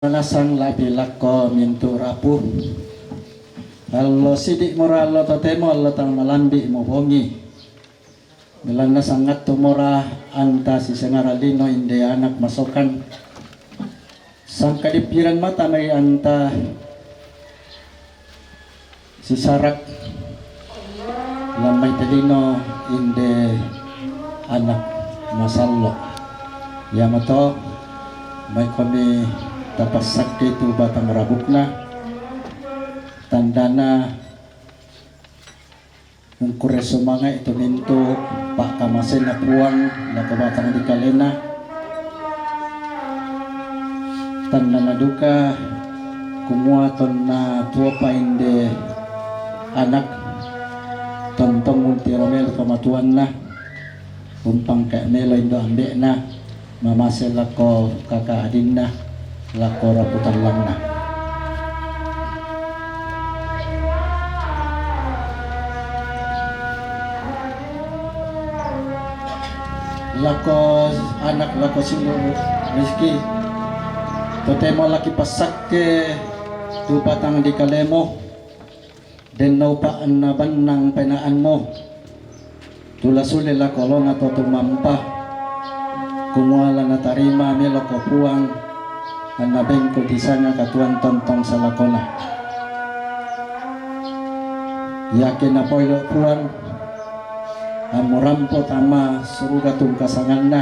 Nasang labi lako mintu rapuh. Kalau sidik mora Allah totemo Allah tang malambi mo bongi. Melana sangat tumora anta si sengaralino inde anak masokan. Sang kadipiran mata may anta si sarak lamay telino inde anak masallo. Yamato may kami tapasak itu batang rabukna tandana ungkure sumanga itu mintu pak kamasen na puang na kabatang di kalena tandana duka kumuaton na tua pa inde anak tontong ulti romel kamatuan na umpang kayak melo indo ambek na mamasel lako kakak adin na lako raputan lang na. Lako anak lako silo Rizky totemo laki pasak ke tu patang di kalemo den naupaan na banang penaan mo tulasuli lako lo na to tumampa kumuala na tarima meloko puang anabeng ko di sana katuan tontong sa lakona yakin na poilo puan amurampo tama suruga tung kasangan na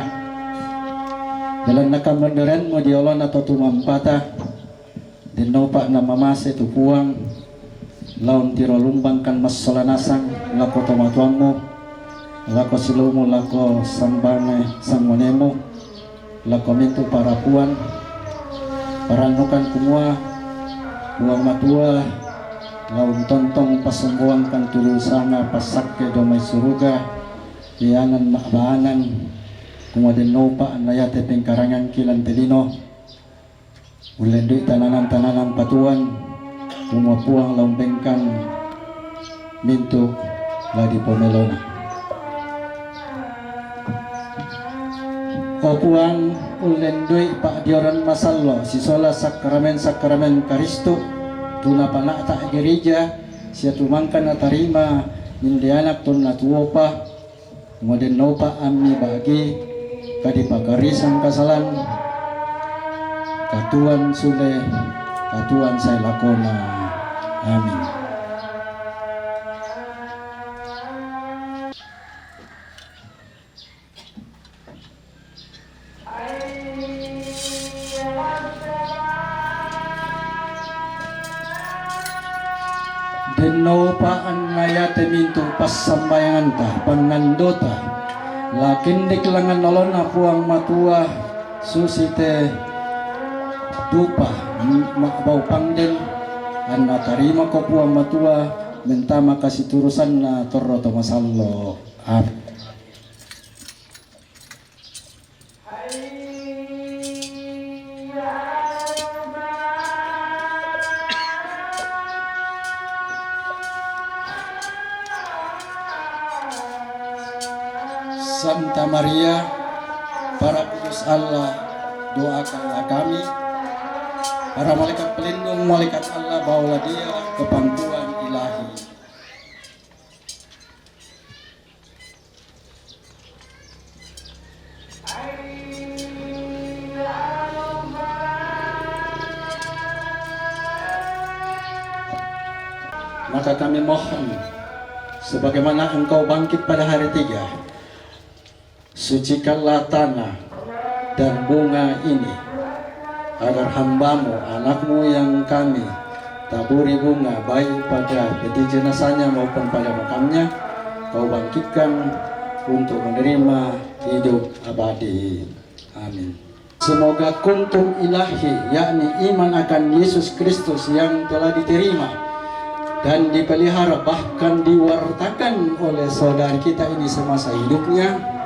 dalam nakamandaran mo diolo na to tumampata dinopa na mamase tu puang laun tiro lumbang kan mas solanasang lako tomatuang mo lako silumo lako sambane sangmonemo lako mintu para puan paranukan kumua buang matua laun tontong pasumbuang kan tulusana pasak ke domay suruga iyanan makbaanan kumaden nopa anayate pengkarangan kilan telino ulendoy tananan patuan kumuapuang laun bengkan mintu ladi pomelona Opuang ulendoy pak dioran masallo sisola sakramen karisto tuna panakta gereja siya tumangkan na tarima hindi anak tun natuopa moden nopa amni bagi kadipakarisang kasalan katuan sule katuan say lakona amin. Denno paan ngayate mintu pasambayangan ta pangandota lakin diklangan nolon aku ang matua susite dupa makbau pangden anna tarima ko puang matua mentama kasih turusan na torro to masallo Santa Maria, para kudus Allah, doakanlah kami. Para malaikat pelindung, malaikat Allah, bawalah dia ke pangkuan ilahi. Maka kami mohon, sebagaimana engkau bangkit pada hari 3, sucikanlah tanah dan bunga ini agar hambamu, anakmu yang kami taburi bunga baik pada peti jenazahnya maupun pada makamnya kau bangkitkan untuk menerima hidup abadi. Amin. Semoga kuntum ilahi yakni iman akan Yesus Kristus yang telah diterima dan dipelihara bahkan diwartakan oleh saudara kita ini semasa hidupnya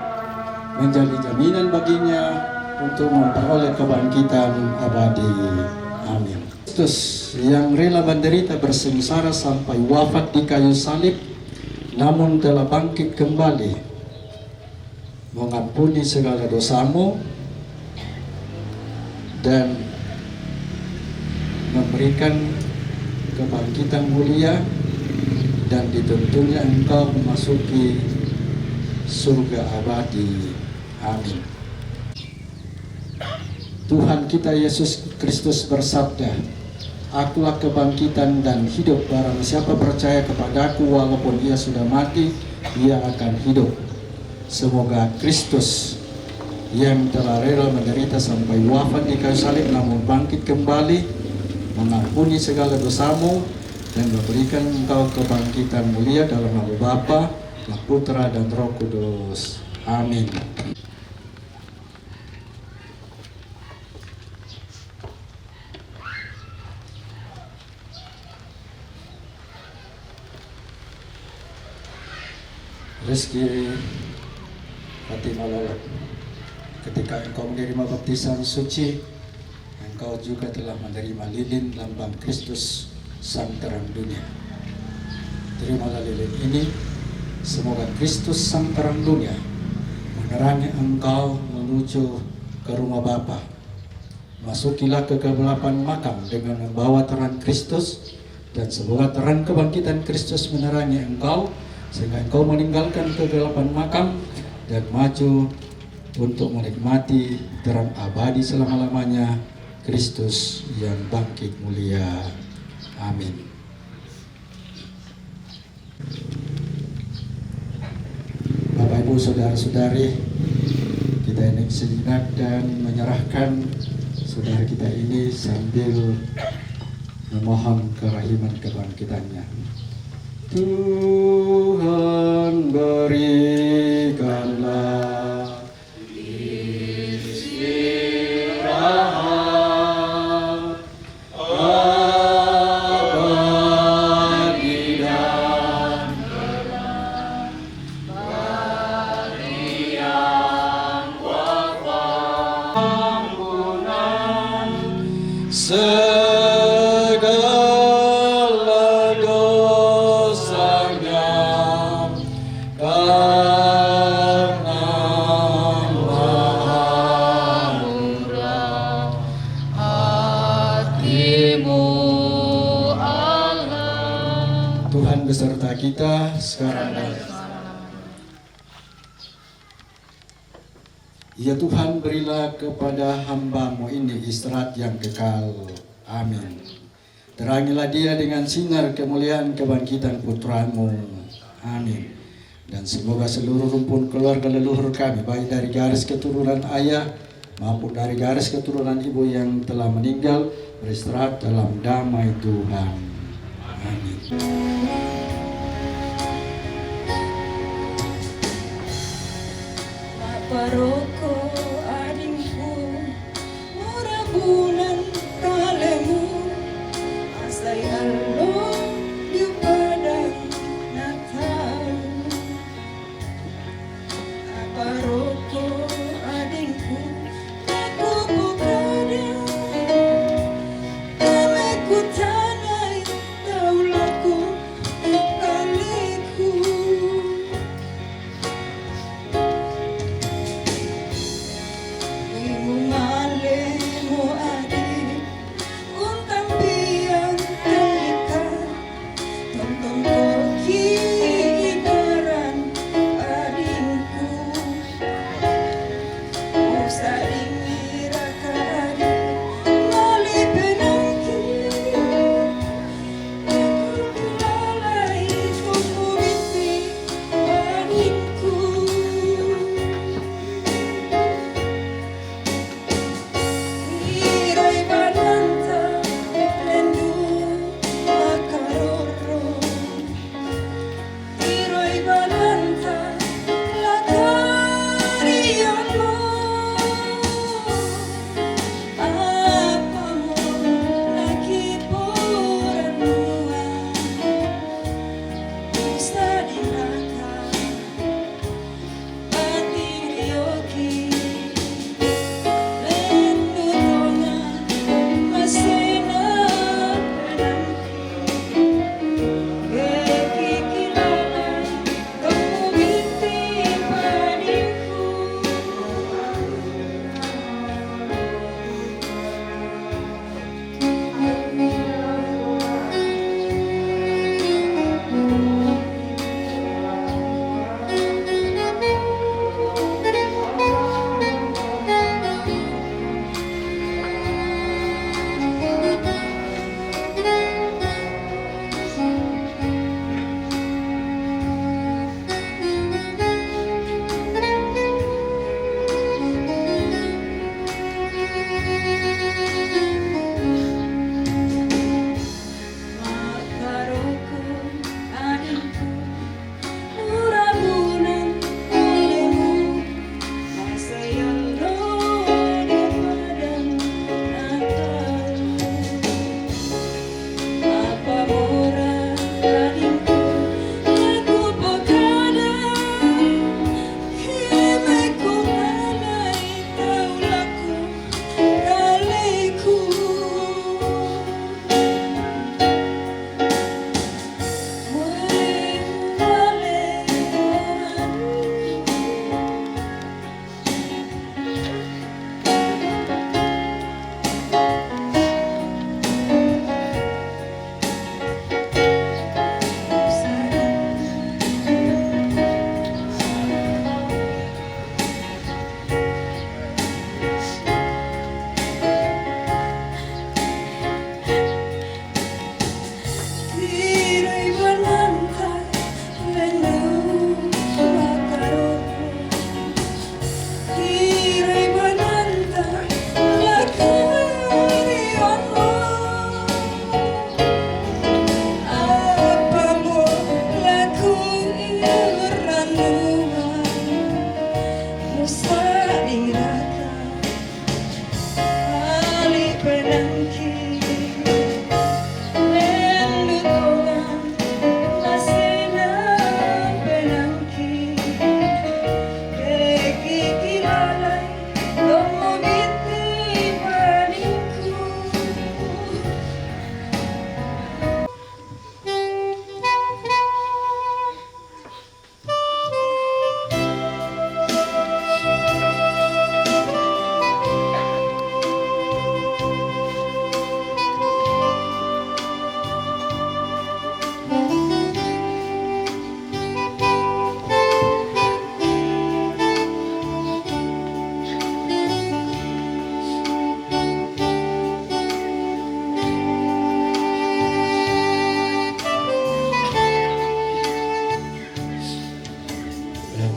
menjadi jaminan baginya untuk memperoleh kebangkitan abadi. Amin. Kristus yang rela menderita bersengsara sampai wafat di kayu salib namun telah bangkit kembali mengampuni segala dosamu dan diberikan kebangkitan mulia dan dituntunnya engkau memasuki surga abadi. Amin. Tuhan kita Yesus Kristus bersabda, "Akulah kebangkitan dan hidup, barang siapa percaya kepadaku walaupun ia sudah mati, ia akan hidup." Semoga Kristus yang telah rela menderita sampai wafat di kayu salib namun bangkit kembali, mengampuni segala dosamu dan memberikan engkau kebangkitan mulia dalam nama Bapa, Putra dan Roh Kudus. Amin. Rezeki Fatimah Lolok, ketika engkau menerima baptisan suci, engkau juga telah menerima lilin lambang Kristus Sang Terang Dunia. Terimalah lilin ini, semoga Kristus Sang Terang Dunia menerangi engkau menuju ke rumah Bapa. Masukilah ke kegelapan makam dengan membawa terang Kristus, dan semoga terang kebangkitan Kristus menerangi engkau sehingga engkau meninggalkan kegelapan makam dan maju untuk menikmati terang abadi selama-lamanya, Kristus yang bangkit mulia. Amin. Bapak Ibu saudara-saudari, kita ini sejenak dan menyerahkan saudara kita ini sambil memohon kerahiman kebangkitannya. Tuhan berikanlah istirahat abadi dan tenang bagi yang wafat, ampunan segala dosanya karena Maha Murah hatimu Allah. Tuhan beserta kita sekarang dan ya Tuhan, berilah kepada hamba-Mu ini istirahat yang kekal. Amin. Terangilah dia dengan sinar kemuliaan kebangkitan Putra-Mu. Amin. Dan semoga seluruh rumpun keluarga leluhur kami, baik dari garis keturunan ayah maupun dari garis keturunan ibu yang telah meninggal, beristirahat dalam damai Tuhan. Amin. Paroko adingku, murah bulan kalemu, asai halo di padang Natal. Paroko adingku, aku bukada, kaleku tanai, taulaku kaleku.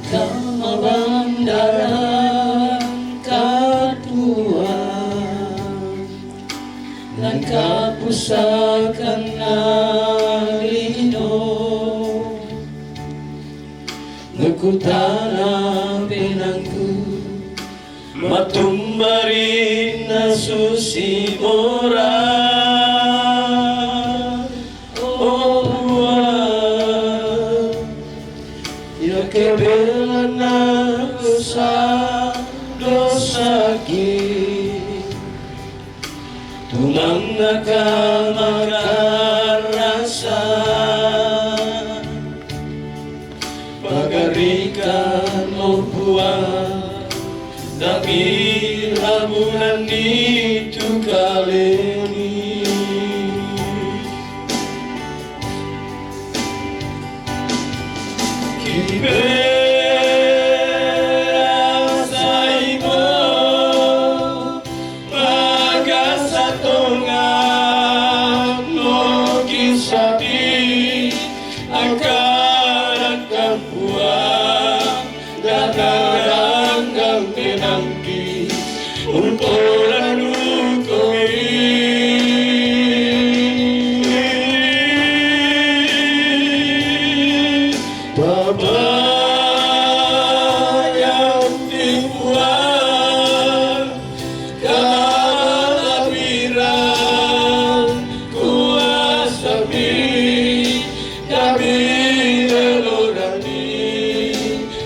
Kamabandaran katuan dan kapusakan nalino ngekutana penangku matumbarin na susi mora oh ya kebelan na dosa dosa ki tulang nakamarasa pagarikan mo buwan dami lamunan itu kaleni kiberasai mo magasatongan mo kisabi akan buang dan naranggang menangki umporan ukoi Baba yang dibuang kalabiran kuasa mi kami elorani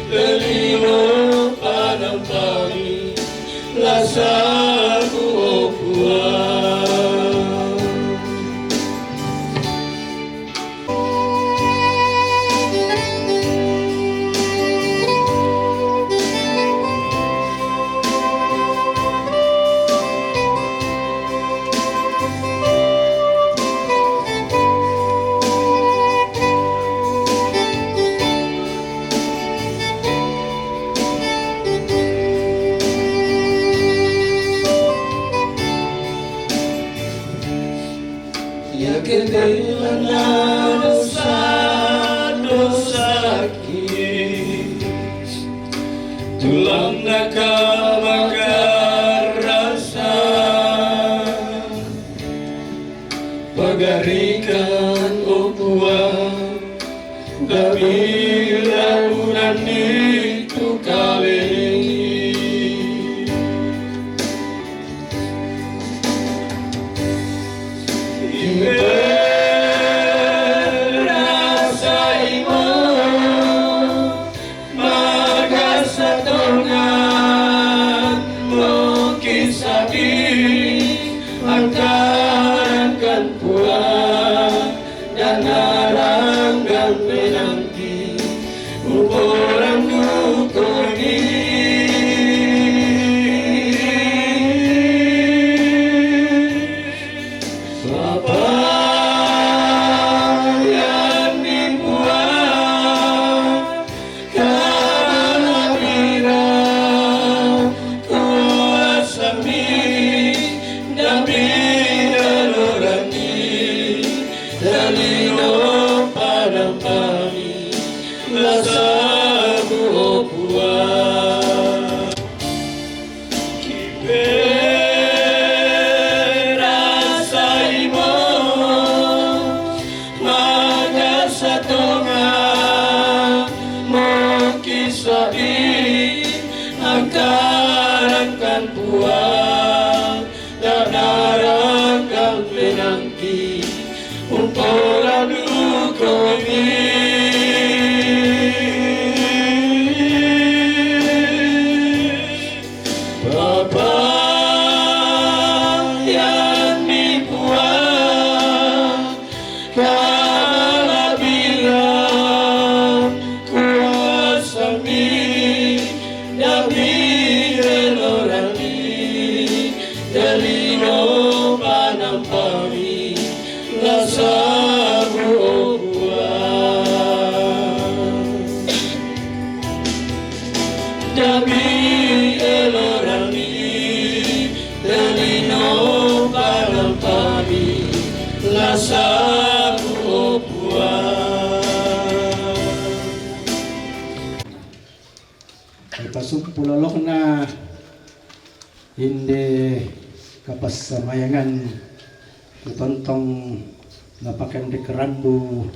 delino padang pagi lasaku buang ya kebelan dosa dosa ki tulang nakabakar rasa pagarikan upuan dami launan itu kaleni Berasai mo magasatongan mo kisabi angkaran puan dan naranggan menanti ukuran dukoni Bapa yang dibuang kalabiran kuasa mi dami elorani dalino padang pagi lasaku buang kiberasai mo magasatongan mo kisai angkaran puang dan naranggang menanti umporan ukoni Bapa yang dibuang kalabiran kuasa mi dami elorani delino panampami lasaku buang dami elorani delino panampami lasaku buang ipasumpulolok na hindi kapasamayangan kutontong napakendik kerandu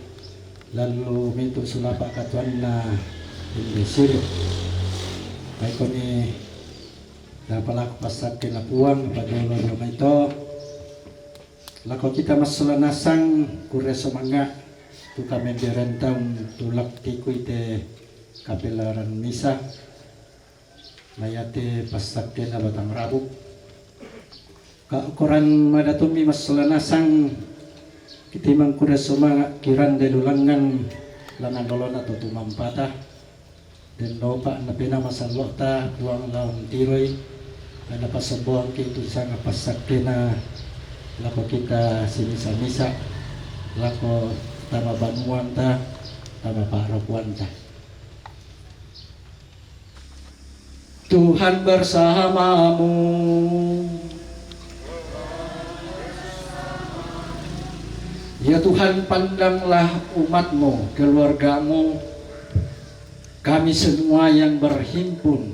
lalu mintu sulapa katuan na hindi siru kaya ko ni napalaku pasak kinapuang padulo nyo ito lako kita masalanasang kure semanga tu kami direntang tulak tiku ite kapilaran misa mayate pasak kina batang rabu kaukuran madatumi masalanasang kitimang kuda semanga kiran delulangan langan dolon atau tumampata dan lopa na pinamasalokta buang laon tiroy na pasabuang kita sang pasak kina lako kita sinisa-misa lako tama banuan ta tama parapuan ta Tuhan bersamamu ya Tuhan pandanglah umatmu keluargamu kami semua yang berhimpun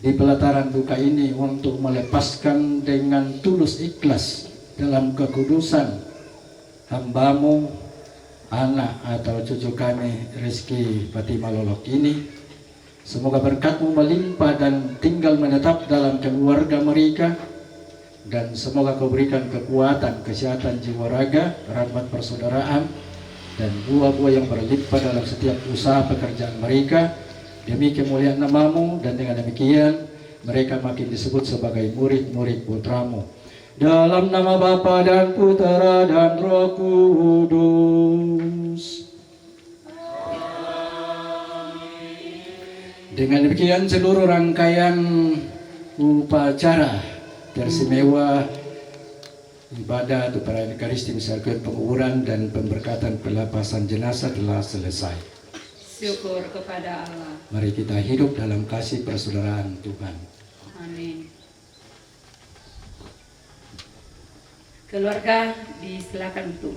di pelataran duka ini untuk melepaskan dengan tulus ikhlas dalam kekudusan hambamu anak atau cucu kami Rizky Fatima Lolok ini. Semoga berkat-Mu melimpah dan tinggal menetap dalam keluarga mereka dan semoga Kau berikan kekuatan, kesehatan jiwa raga, rahmat persaudaraan dan buah-buah yang berlimpah dalam setiap usaha pekerjaan mereka demi kemuliaan nama-Mu dan dengan demikian mereka makin disebut sebagai murid-murid putra-Mu. Dalam nama Bapa dan Putera dan Roh Kudus. Dengan demikian seluruh rangkaian upacara teristimewa ibadah atau perayaan Ekaristi misalkan penguburan dan pemberkatan pelepasan jenazah telah selesai. Syukur kepada Allah. Mari kita hidup dalam kasih persaudaraan Tuhan. Amin. Keluarga disilakan untuk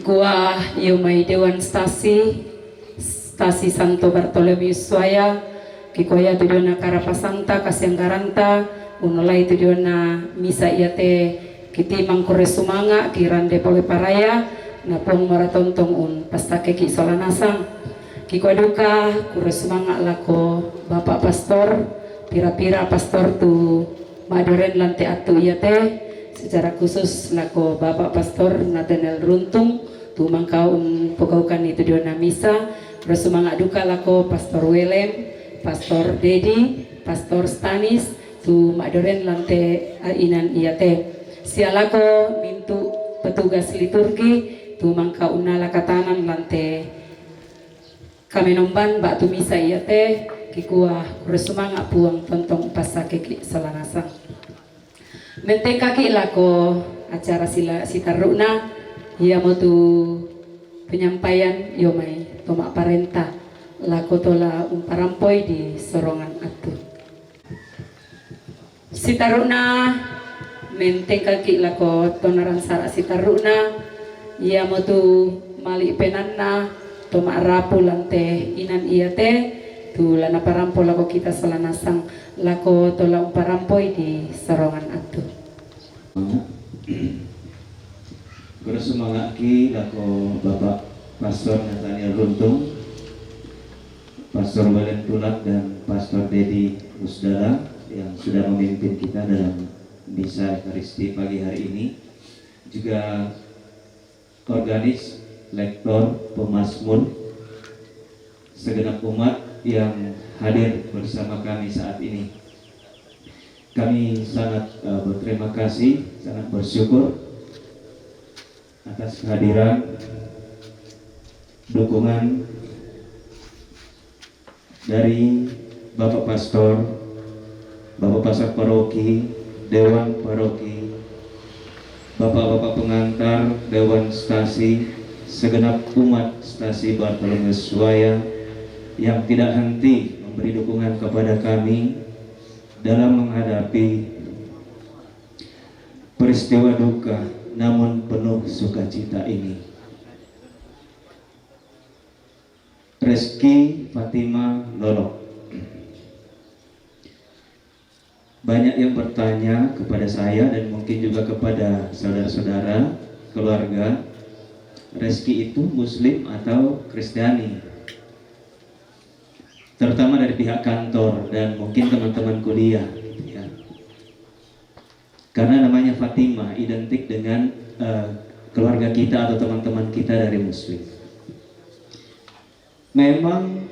Kikuah Yomai Dewan Stasi Santo Bartolomeus Suaya, Kikoya tudiona Karapasanta Kasyanggaranta, unulai tudiona misa iate kiti mangkore sumanga kirande pole paraya, napong maratontong pastake ki solanasang. Kikoaduka kure sumanga lako Bapak Pastor, pira-pira pastor tu madoren lante atu iate, secara khusus lako Bapak Pastor Nathaniel Runtung tu mangkaun pegaukan itu diona misa. Bersumanga duka lako Pastor Willem, Pastor Dedi, Pastor Stanis tu madoren lante inan iate. Sialako mintu petugas liturgi tu mangkauna lakatanan lante kamenomban bak tu misa iate kikuah bersumanga puang tontong pasake ki salanasang. Mente kaki lako acara sitaruna ia mau tu penyampaian Yomai tomak parenta lako tola umparampoi di sorongan atu. Sitaruna mente kaki lako tonaran sara sitaruna ia mau tu mali penanna tomak rapu lante inan iate tu lana parampo lako kita salanasang lako tola umparampoi di sorongan atu. Bersemangaki lako Bapak Pastor Nathaniel Runtung, Pastor Walen Tulak dan Pastor Dedi Musdala yang sudah memimpin kita dalam misa Ekaristi pagi hari ini. Juga organis, lektor, pemazmur, segenap umat yang hadir bersama kami saat ini. Kami sangat berterima kasih, sangat bersyukur atas kehadiran, dukungan dari Bapak Pastor, Bapak Pastor Paroki, Dewan Paroki, Bapak-bapak pengantar, Dewan Stasi, segenap umat Stasi Bartolomeus Suaya yang tidak henti memberi dukungan kepada kami dalam menghadapi peristiwa duka namun penuh sukacita ini. Reski Fatima Lolok. Banyak yang bertanya kepada saya dan mungkin juga kepada saudara-saudara, keluarga, Reski itu Muslim atau Kristiani? Terutama dari pihak kantor dan mungkin teman-teman kuliah, ya. Karena namanya Fatima identik dengan keluarga kita atau teman-teman kita dari Muslim. Memang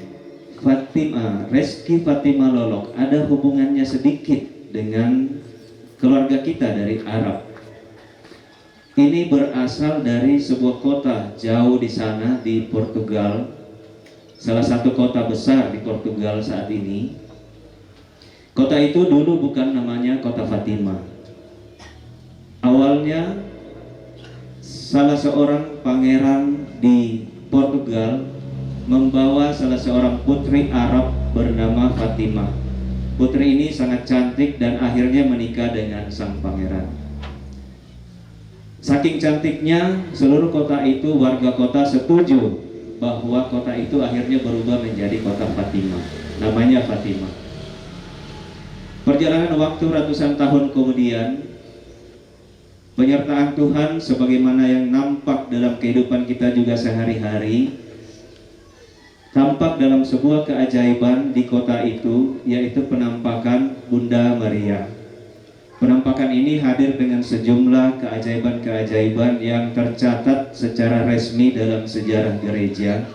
Reski Fatima Lolok ada hubungannya sedikit dengan keluarga kita dari Arab. Ini berasal dari sebuah kota jauh di sana di Portugal, salah satu kota besar di Portugal saat ini. Kota itu dulu bukan namanya Kota Fatima. Awalnya salah seorang pangeran di Portugal membawa salah seorang putri Arab bernama Fatimah. Putri ini sangat cantik dan akhirnya menikah dengan sang pangeran. Saking cantiknya, seluruh kota itu, warga kota setuju bahwa kota itu akhirnya berubah menjadi kota Fatimah. Namanya Fatimah. Perjalanan waktu ratusan tahun kemudian, penyertaan Tuhan sebagaimana yang nampak dalam kehidupan kita juga sehari-hari, tampak dalam sebuah keajaiban di kota itu, yaitu penampakan Bunda Maria. Penampakan ini hadir dengan sejumlah keajaiban-keajaiban yang tercatat secara resmi dalam sejarah gereja,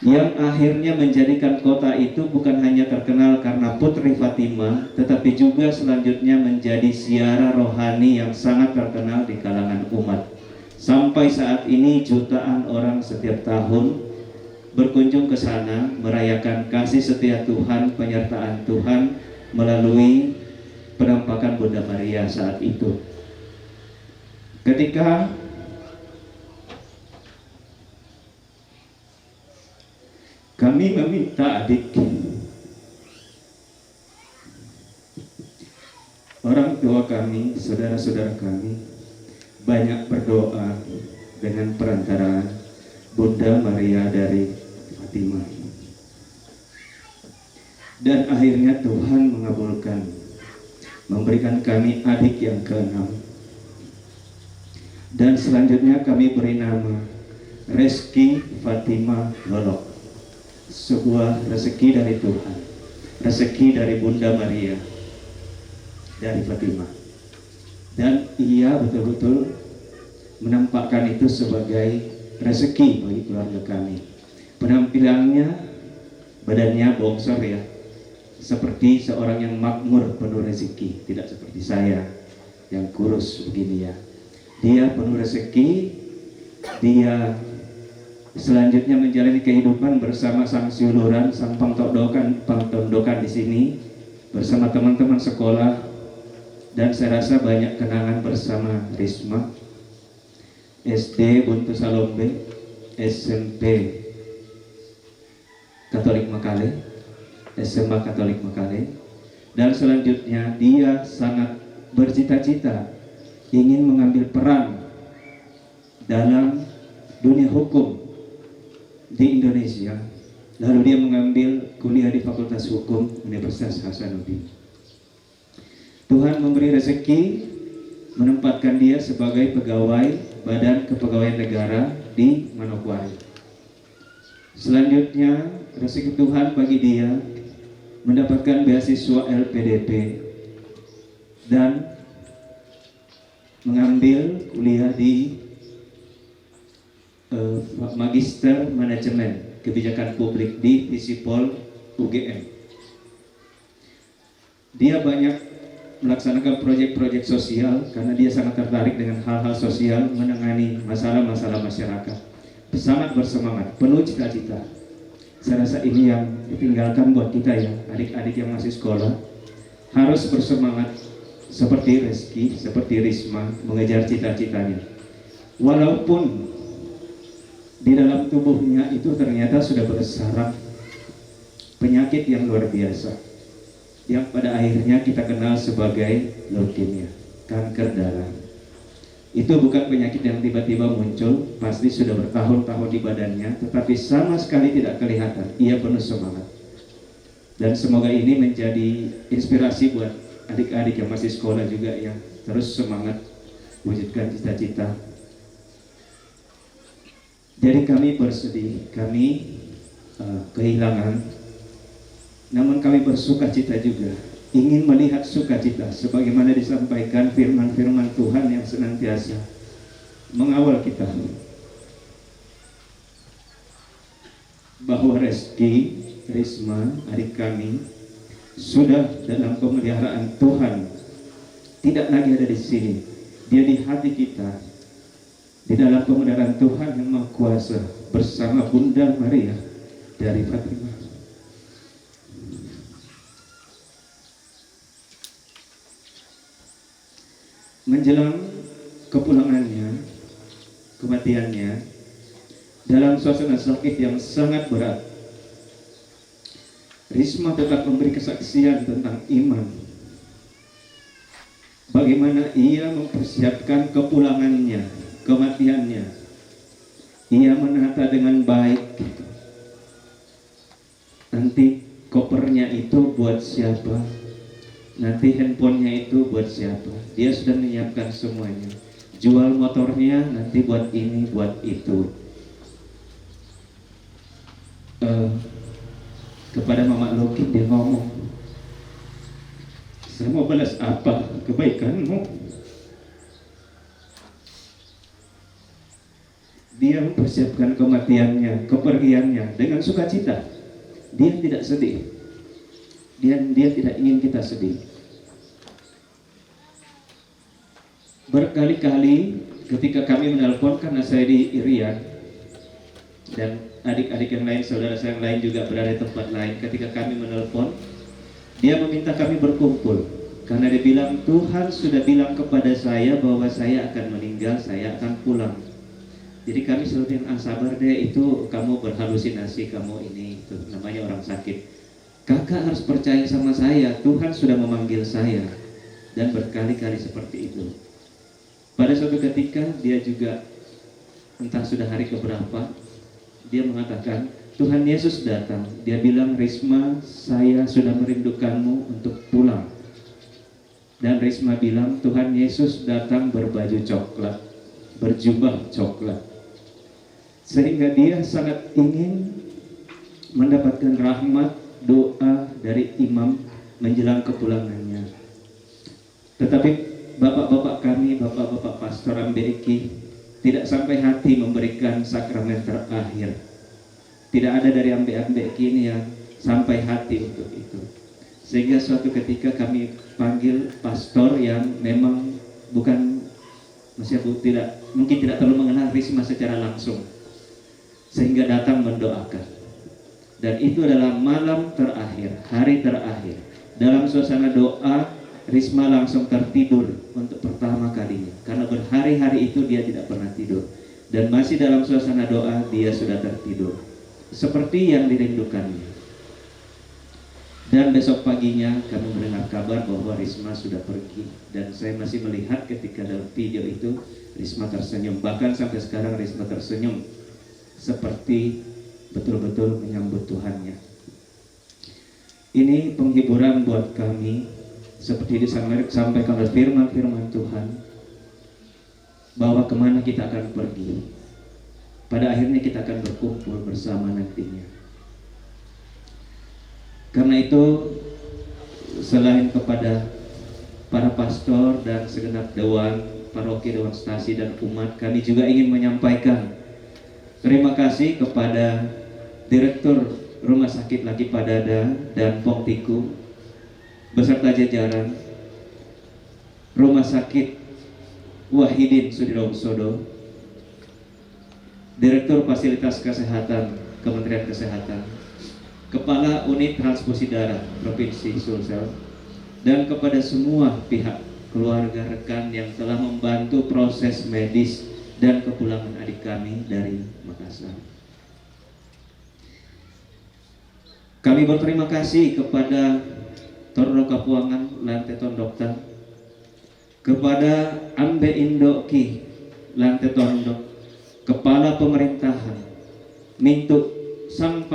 yang akhirnya menjadikan kota itu bukan hanya terkenal karena Putri Fatimah, tetapi juga selanjutnya menjadi ziarah rohani yang sangat terkenal di kalangan umat. Sampai saat ini jutaan orang setiap tahun berkunjung ke sana merayakan kasih setia Tuhan, penyertaan Tuhan melalui penampakan Bunda Maria saat itu. Ketika kami meminta adik, orang tua kami, saudara-saudara kami banyak berdoa dengan perantaraan Bunda Maria dari Fatima. Dan akhirnya Tuhan mengabulkan, memberikan kami adik yang keenam. Dan selanjutnya kami beri nama Reski Fatima Lolok. Sebuah rezeki dari Tuhan, rezeki dari Bunda Maria dari Fatima. Dan ia betul-betul menampakkan itu sebagai rezeki bagi keluarga kami. Penampilannya, badannya bongsor ya, seperti seorang yang makmur penuh rezeki, tidak seperti saya yang kurus begini ya. Dia penuh rezeki, dia selanjutnya menjalani kehidupan bersama sang siuluran, sang pangtondokan di sini, bersama teman-teman sekolah, dan saya rasa banyak kenangan bersama Risma. SD Buntu Salombe, SMP Katolik Makale, SMA Katolik Makale, dan selanjutnya dia sangat bercita-cita ingin mengambil peran dalam dunia hukum di Indonesia. Lalu dia mengambil kuliah di Fakultas Hukum Universitas Hasanuddin. Tuhan memberi rezeki menempatkan dia sebagai pegawai Badan Kepegawaian Negara di Manokwari. Selanjutnya rezeki Tuhan bagi dia mendapatkan beasiswa LPDP dan mengambil kuliah di Magister Manajemen Kebijakan Publik di Visipol UGM. Dia banyak melaksanakan proyek-proyek sosial karena dia sangat tertarik dengan hal-hal sosial, menangani masalah-masalah masyarakat. Sangat bersemangat, penuh cita-cita. Saya rasa ini yang ditinggalkan buat kita ya, adik-adik yang masih sekolah, harus bersemangat seperti Reski, seperti Risma, mengejar cita-citanya. Walaupun di dalam tubuhnya itu ternyata sudah bersarang penyakit yang luar biasa, yang pada akhirnya kita kenal sebagai leukemia, kanker darah. Itu bukan penyakit yang tiba-tiba muncul, pasti sudah bertahun-tahun di badannya, tetapi sama sekali tidak kelihatan. Ia penuh semangat. Dan semoga ini menjadi inspirasi buat adik-adik yang masih sekolah juga ya, terus semangat wujudkan cita-cita. Jadi kami bersedih, kami kehilangan. Namun kami bersuka cita juga, ingin melihat sukacita sebagaimana disampaikan firman-firman Tuhan yang senantiasa mengawal kita, bahwa Reski, Risma, adik kami sudah dalam pemeliharaan Tuhan, tidak lagi ada di sini, dia di hati kita, di dalam pemeliharaan Tuhan yang Maha Kuasa bersama Bunda Maria dari Fatima. Menjelang kepulangannya, kematiannya, dalam suasana sakit yang sangat berat, Risma tetap memberi kesaksian tentang iman. Bagaimana ia mempersiapkan kepulangannya, kematiannya. Ia menata dengan baik. Nanti kopernya itu buat siapa? Nanti handphonenya itu buat siapa? Dia sudah menyiapkan semuanya. Jual motornya nanti buat ini, buat itu. Kepada Mama Loki dia ngomong, saya mau balas apa kebaikanmu? Dia mempersiapkan kematiannya, kepergiannya dengan sukacita. Dia tidak sedih. Dia tidak ingin kita sedih. Berkali-kali ketika kami menelpon, karena saya di Irian dan adik-adik yang lain, saudara saya yang lain juga berada di tempat lain, ketika kami menelpon, dia meminta kami berkumpul karena dia bilang, Tuhan sudah bilang kepada saya bahwa saya akan meninggal, saya akan pulang. Jadi kami selalu bilang, sabar deh, itu kamu berhalusinasi, kamu ini, itu namanya orang sakit. Kakak harus percaya sama saya, Tuhan sudah memanggil saya. Dan berkali-kali seperti itu. Pada suatu ketika dia juga entah sudah hari keberapa, dia mengatakan, Tuhan Yesus datang. Dia bilang, Risma, saya sudah merindukanmu untuk pulang. Dan Risma bilang, Tuhan Yesus datang berbaju coklat, berjubah coklat. Sehingga dia sangat ingin mendapatkan rahmat doa dari imam menjelang kepulangannya. Tetapi bapak-bapak kami, bapak-bapak pastor Ambeki tidak sampai hati memberikan sakramen terakhir. Tidak ada dari Ambeki ini yang sampai hati untuk itu. Sehingga suatu ketika kami panggil pastor yang memang bukan, mungkin tidak terlalu mengenal Risma secara langsung, sehingga datang mendoakan. Dan itu adalah malam terakhir, hari terakhir. Dalam suasana doa, Risma langsung tertidur untuk pertama kalinya. Karena berhari-hari itu dia tidak pernah tidur. Dan masih dalam suasana doa, dia sudah tertidur. Seperti yang dirindukannya. Dan besok paginya kami mendengar kabar bahwa Risma sudah pergi. Dan saya masih melihat ketika dalam video itu, Risma tersenyum. Bahkan sampai sekarang Risma tersenyum. Seperti betul-betul menyambut Tuhannya. Ini penghiburan buat kami. Seperti disampaikan oleh firman-firman Tuhan, bahwa kemana kita akan pergi. Pada akhirnya kita akan berkumpul bersama nantinya. Karena itu, selain kepada para pastor dan segenap dewan, paroki, dewan stasi, dan umat, kami juga ingin menyampaikan terima kasih kepada Direktur Rumah Sakit Laki Padada dan Pongtiku beserta jajaran Rumah Sakit Wahidin Sudirohusodo, Direktur Fasilitas Kesehatan Kementerian Kesehatan, Kepala Unit Transfusi Darah Provinsi Sulsel, dan kepada semua pihak keluarga rekan yang telah membantu proses medis dan kepulangan adik kami dari Makassar. Kami berterima kasih kepada Torno Kapuangan Lantai Tondokta, kepada Ambe Indoki Lantai Tondok, Kepala Pemerintahan, Mintuk Sang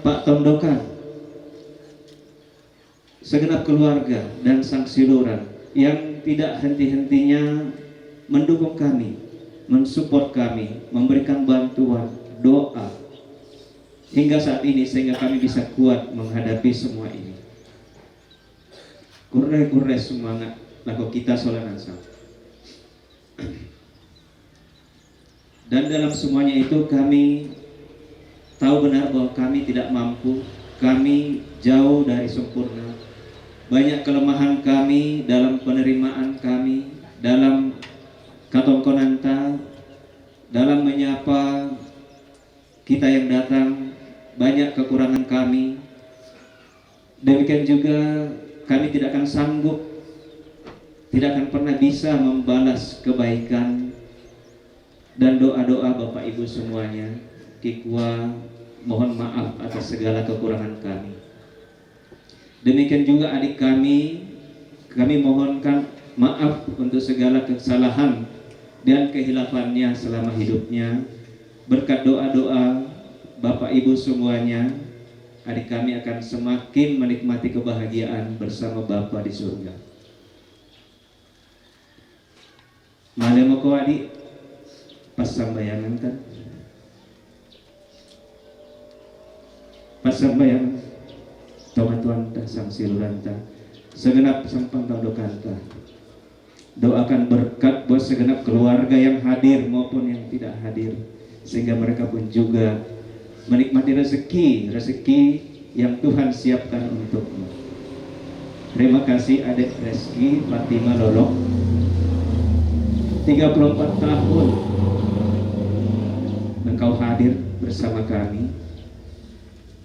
Pak Tondokan, segenap keluarga dan sang siluran yang tidak henti-hentinya mendukung kami, mensupport kami, memberikan bantuan, doa hingga saat ini sehingga kami bisa kuat menghadapi semua ini. Kurre semangat laku kita solanasa. Dan dalam semuanya itu kami tahu benar bahwa kami tidak mampu, kami jauh dari sempurna. Banyak kelemahan kami dalam penerimaan kami, dalam katongkonanta, dalam menyapa kita yang datang, banyak kekurangan kami. Demikian juga kami tidak akan sanggup, tidak akan pernah bisa membalas kebaikan dan doa-doa Bapak Ibu semuanya. Kikwa mohon maaf atas segala kekurangan kami. Demikian juga adik kami mohonkan maaf untuk segala kesalahan dan kehilafannya selama hidupnya. Berkat doa-doa Bapak Ibu semuanya, adik kami akan semakin menikmati kebahagiaan bersama Bapa di surga. Malemo ko adik pas sambayangan kan? Pas sambayangan Tomatuanta sang siluranta, segenap sampang tandokanta. Doakan berkat buat segenap keluarga yang hadir maupun yang tidak hadir, sehingga mereka pun juga menikmati rezeki yang Tuhan siapkan untukmu. Terima kasih Adik Reski Fatima Lolok, 34 tahun engkau hadir bersama kami,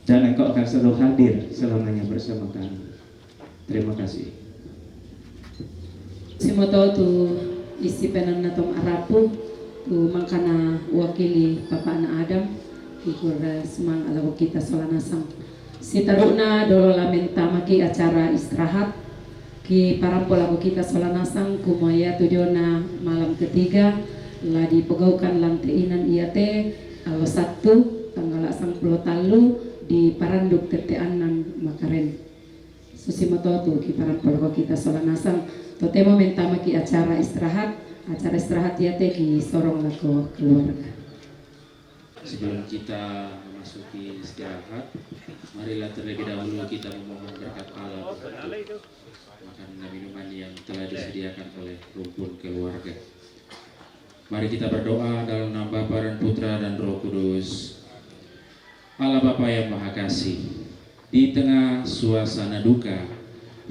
dan engkau akan selalu hadir selamanya bersama kami. Terima kasih. Simoto tu isi penan natong arapu tu mangkana wakili Bapak Anak Adam ikura semang alago kita solanasang. Si taruna dolo lamenta maki acara istirahat Ki parampol aku kita solanasang kumaya tujuana malam ketiga lah dipegaukan lantai inan iate alo 1 tanggal 10 talu di Paranduk Teteanan Makaren. Susimoto tu ki parampol aku kita solanasang totemo mentama ki acara istirahat iate ki sorong lako keluarga. Sebelum kita memasuki istirahat, marilah terlebih dahulu kita memohon berkat Allah untuk makanan dan minuman yang telah disediakan oleh rumpun keluarga. Mari kita berdoa dalam nama Bapa dan Putra dan Roh Kudus. Allah Bapa yang Maha Kasih, di tengah suasana duka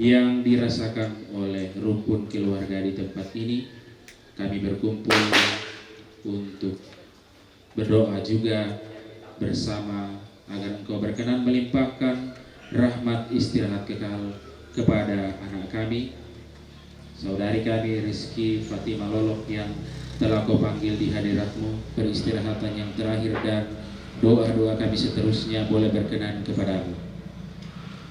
yang dirasakan oleh rumpun keluarga di tempat ini, kami berkumpul untuk berdoa juga bersama agar Engkau berkenan melimpahkan rahmat istirahat kekal kepada anak kami, saudari kami Rizky Fatima Lolok yang telah Kau panggil di hadirat-Mu, peristirahatan yang terakhir dan doa-doa kami seterusnya boleh berkenan kepadamu.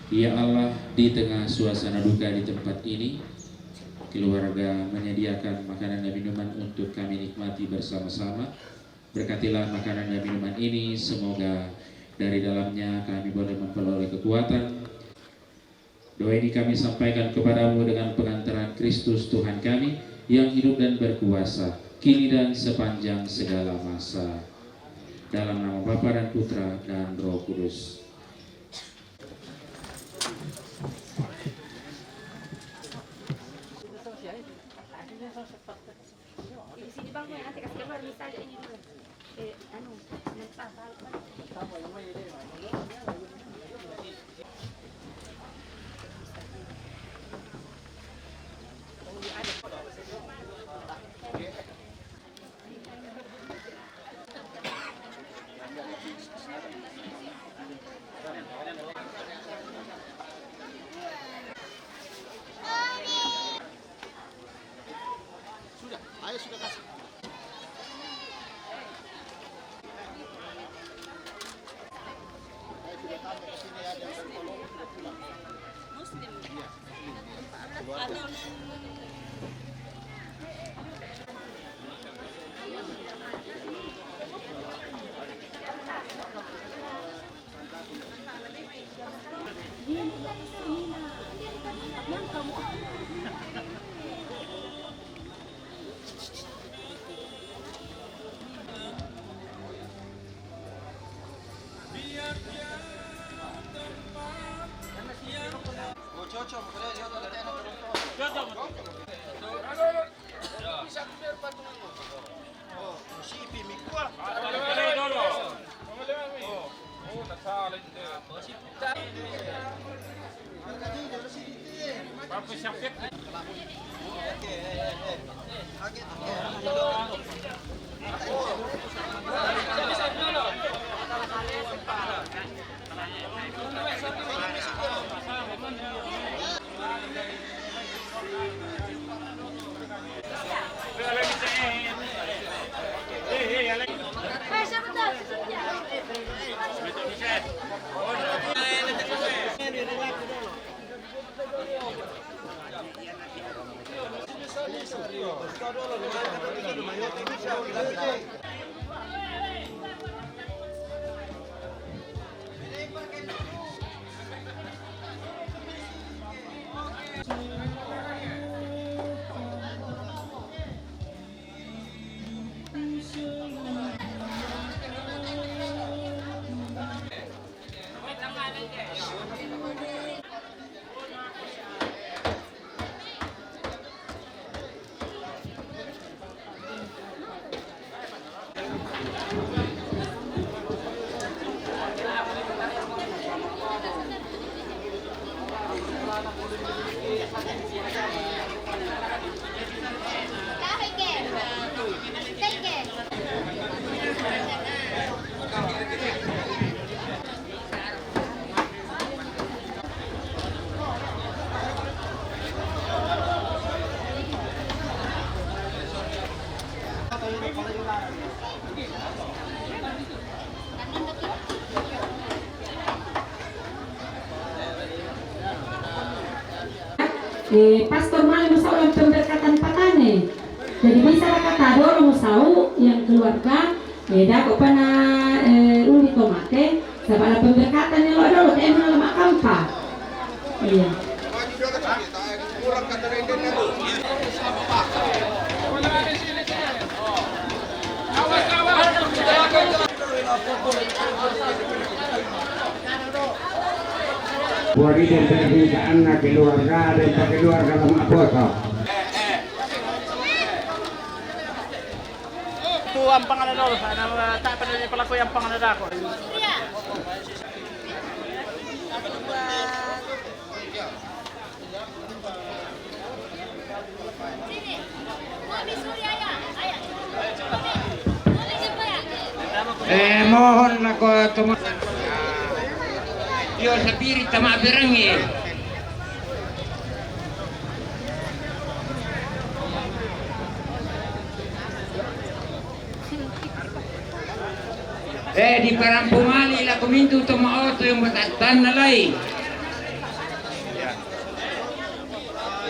Ya Allah, di tengah suasana duka di tempat ini, keluarga menyediakan makanan dan minuman untuk kami nikmati bersama-sama. Berkatilah makanan dan minuman ini, semoga dari dalamnya kami boleh memperoleh kekuatan. Doa ini kami sampaikan kepadamu dengan pengantaran Kristus Tuhan kami yang hidup dan berkuasa kini dan sepanjang segala masa. Dalam nama Bapa dan Putra dan Roh Kudus. Di sini bang, nanti kasih keluar misalnya ini dulu. pastor malah musau yang pemberkatan patane. Jadi bisa kata dorong musau yang keluarga beda kok pana uli tomate sabala pemberkatan yang lo ke emang lama kampa. Iya. Buat identifikasi anak keluarga dan keluarga lama apa? Itu ang pangalan ko, tak pa rin pala ko yung pangalan ko. Mohon ako Yo sa pirit tama berangi. Di Parampumali la kumintu to maoto yung batatan na lay.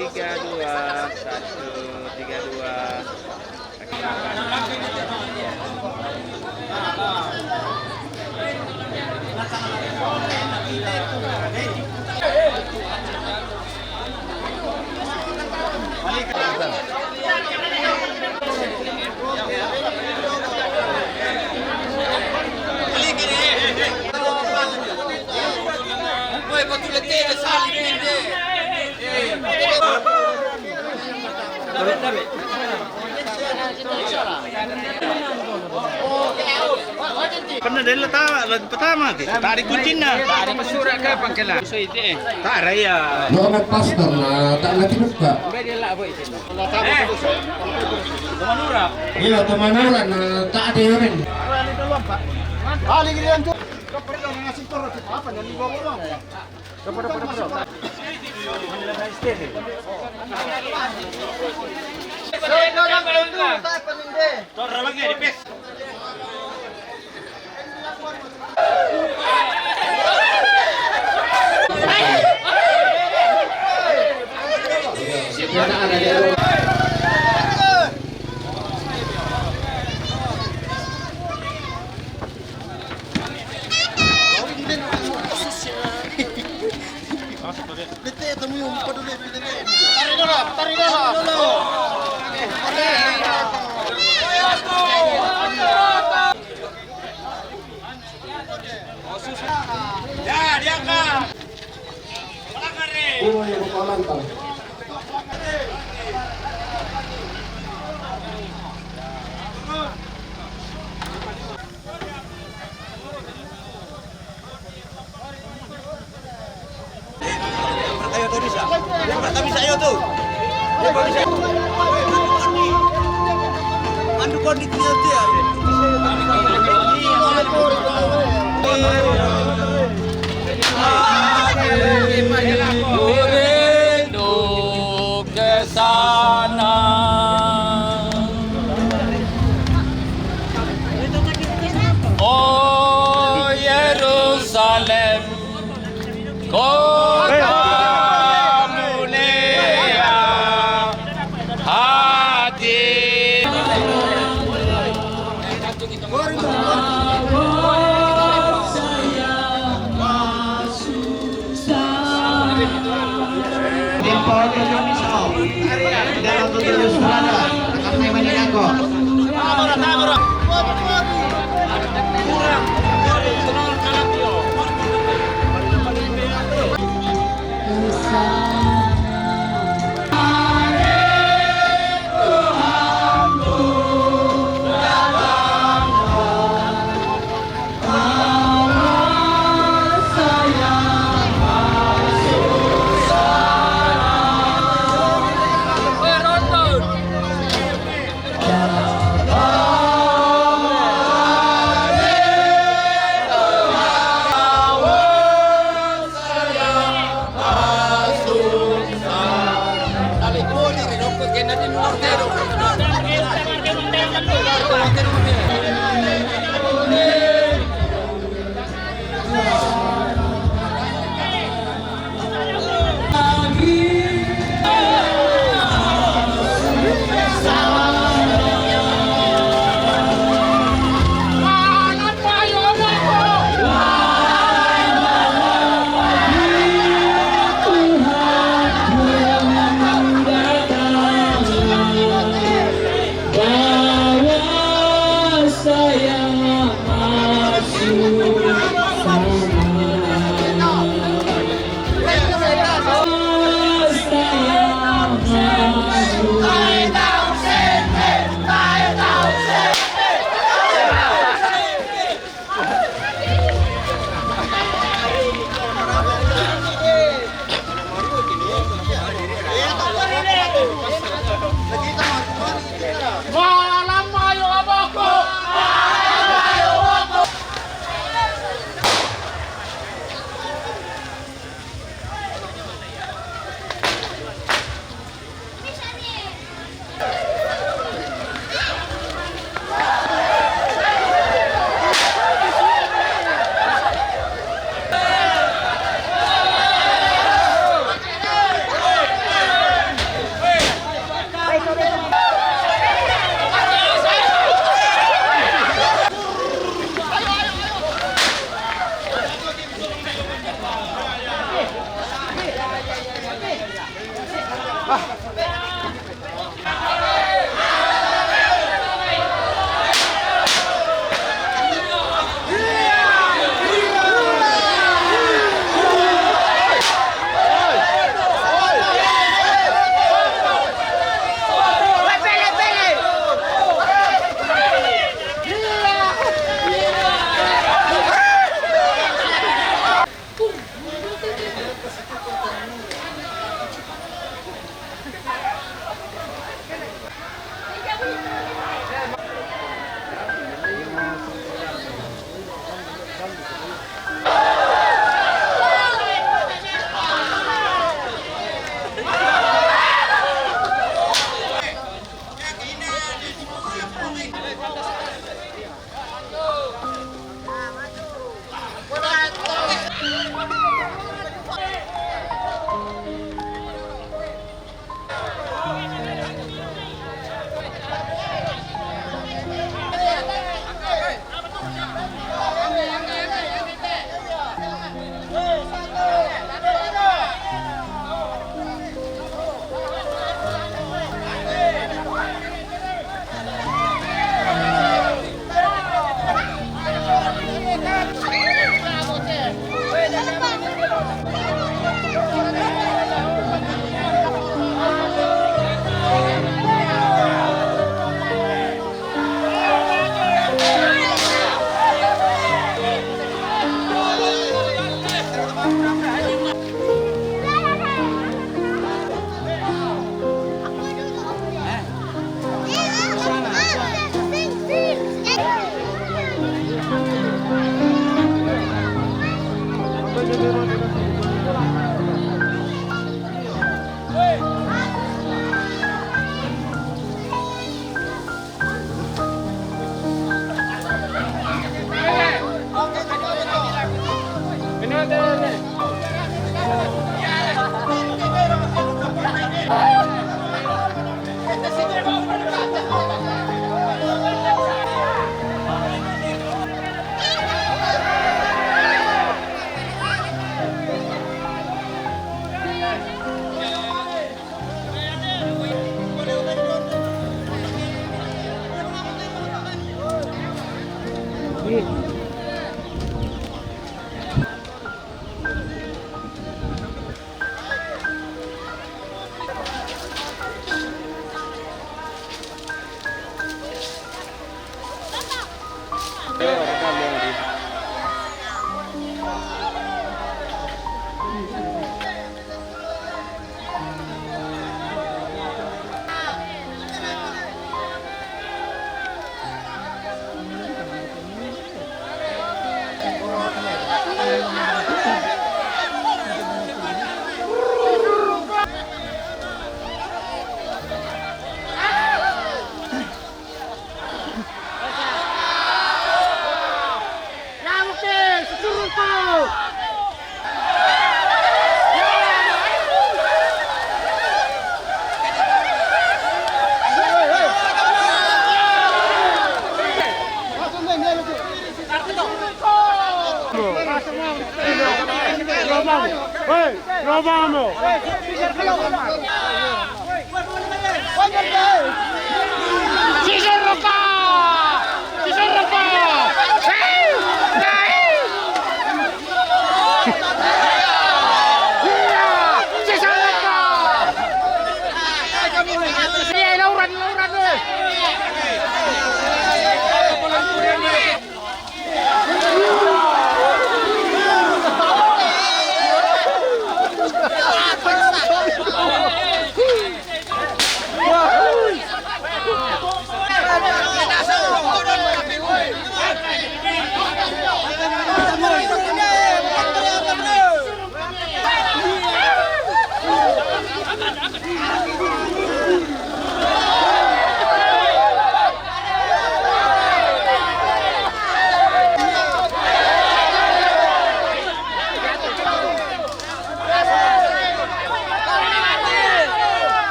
3, 2, 1, Pernah dari pertama ke? Tarik kucing na. Tarik masurak ka pangkala. So ite. Taraya. Doon pastor na tak natinut ka. Manura. Iya temanuran na tak ada rin. Balik yan to. Kapag ngasing toro si Papa nang bawa mo. Kapag. Torra lagi di pes. Ya, diangkat. Belakang nih. Uno yang kolantang. Ayo tuh bisa. Tak bisa ayo tuh. Bisa. Andu kondisi dia. Rindu ke sana. Oh Yerusalem, kota mulia, hati.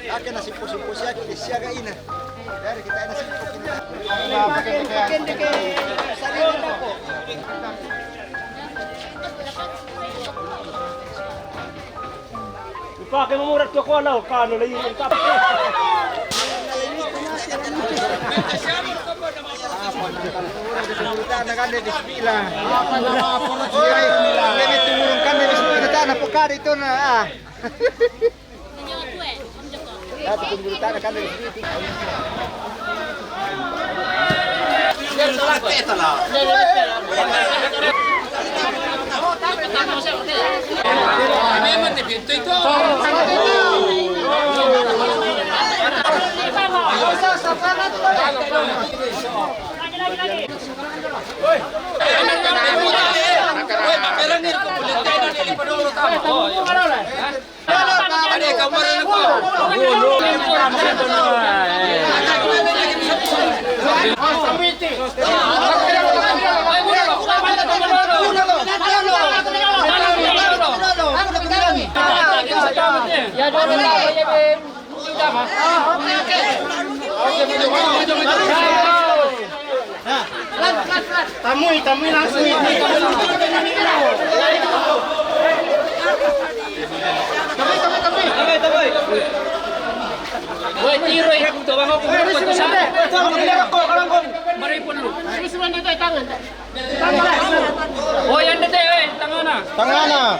Akin na simpo-simpo siya, siya ka ina. Dari kita na simpo ina. Pakai sarili na po. Pakai memurat ke kuala kan lagi lengkap. Apa kan di sebelah. Lebih turunkan dari sebelah tanah pokar itu nah. Tapi tunggu tanah kan dari situ. Memang di pintu itu. Tamui langsung ini. Tapi. Woi, tiro ya, tuh bang aku foto sana. Mari pun lu. Suruh nanti tangan. Oh, yang dete, tangan. Tangan.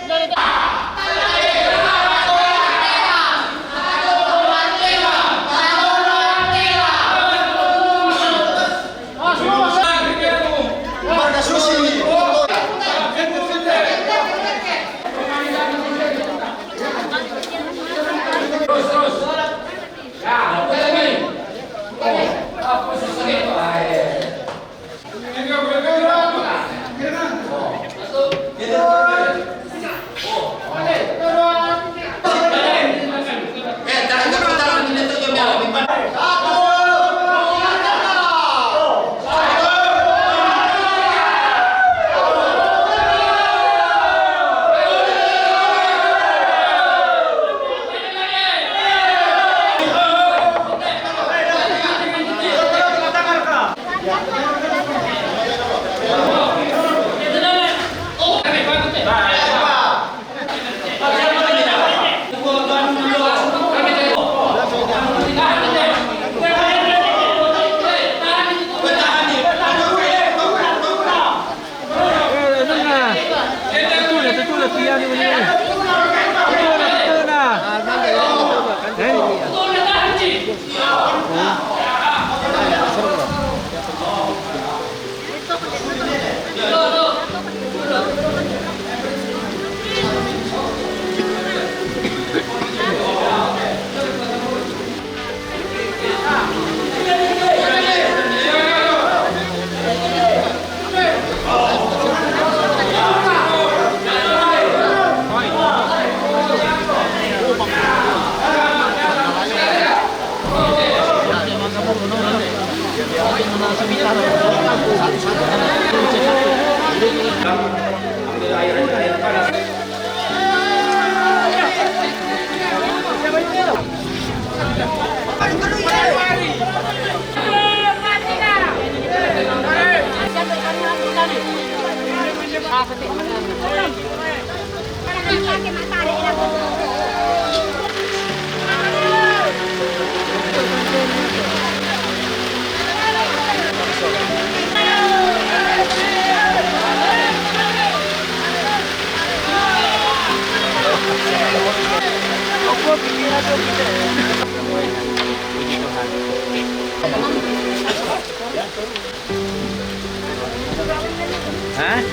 Hah?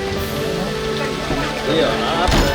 Iya, apa?